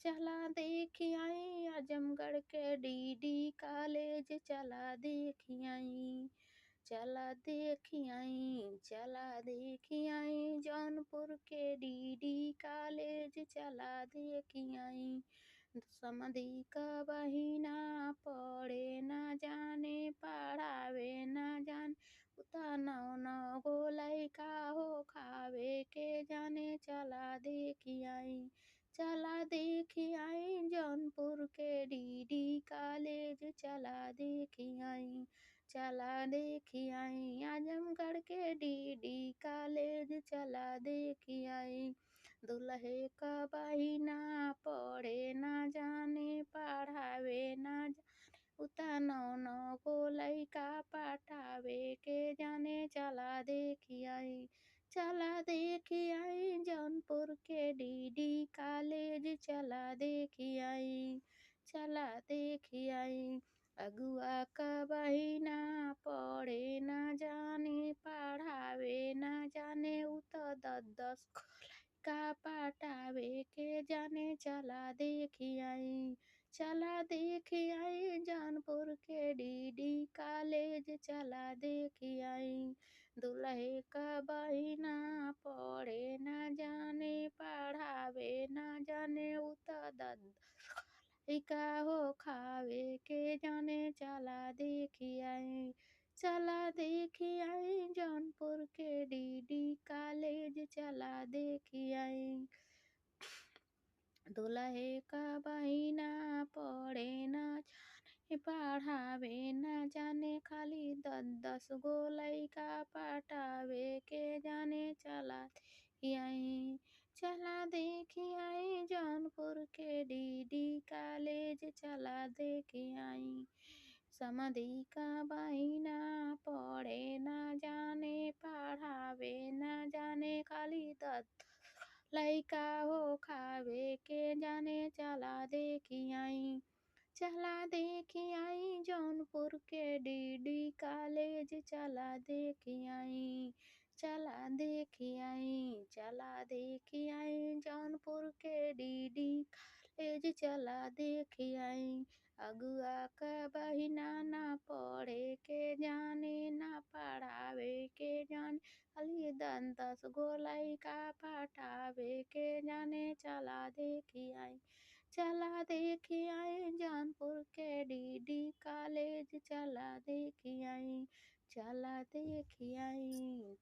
चला देखी आई आजमगढ़ के डीडी कॉलेज चला देखी आई। चला देखी आई चला देखी आई जौनपुर के डीडी कॉलेज चला देखी आई। समधी का बहिना पढ़े ना जाने पढ़ावे ना जाने उता नौ नौ गो लइका हो खावे के जाने चला देखी आई। चला देखी आई जौनपुर के डीडी कॉलेज चला देखी आई। चला देखी आई आजमगढ़ के डीडी कॉलेज चला देखी आई। दुल्हे का बहिना पढ़े ना जाने पढ़ावे ना जाने उता नौ नौ को लइका पटावे के जाने चला देखी आई। चला देखी आई जौनपुर के डीडी कॉलेज चला देखी आई। चला देखी आई अगुआ का बहिना पढ़े ना जाने पढ़ावे ना जाने उत दस दस का पटावे के जाने चला देखी आई। चला देखी आई जौनपुर के डीडी कॉलेज चला देखी आई। दुल्हे का बहिना पढ़े ना जाने पढ़ावे ना जाने उता दस लइका हो खावे के जाने चला देखी आई। चला देखी आई जौनपुर के डीडी कॉलेज चला देखी आई। दुल्हे का बहिना पढ़े ना जाने पढ़ावे ना जाने खाली दस दस गो लइका पटावे के जाने चला देखी आई। चला देखी आई जौनपुर के डीडी कॉलेज चला देखी आई। समधी का बहिना पढ़े ना जाने पढ़ावे ना जाने खाली दस लइका हो खावे के जाने चला देखी आई। चला देखी आई जौनपुर के डीडी कॉलेज चला देखी आई। चला देखी आई चला देखी आई जौनपुर के डीडी कॉलेज चला देखी आई। अगुआ का बहिना ना पढ़े के जाने ना पढ़ावे के जाने खाली दस दस गो लइका पटावे के जाने चला देखी आई। चला देखी आई जौनपुर के डीडी कॉलेज चला देखी आई। चला देखी आई।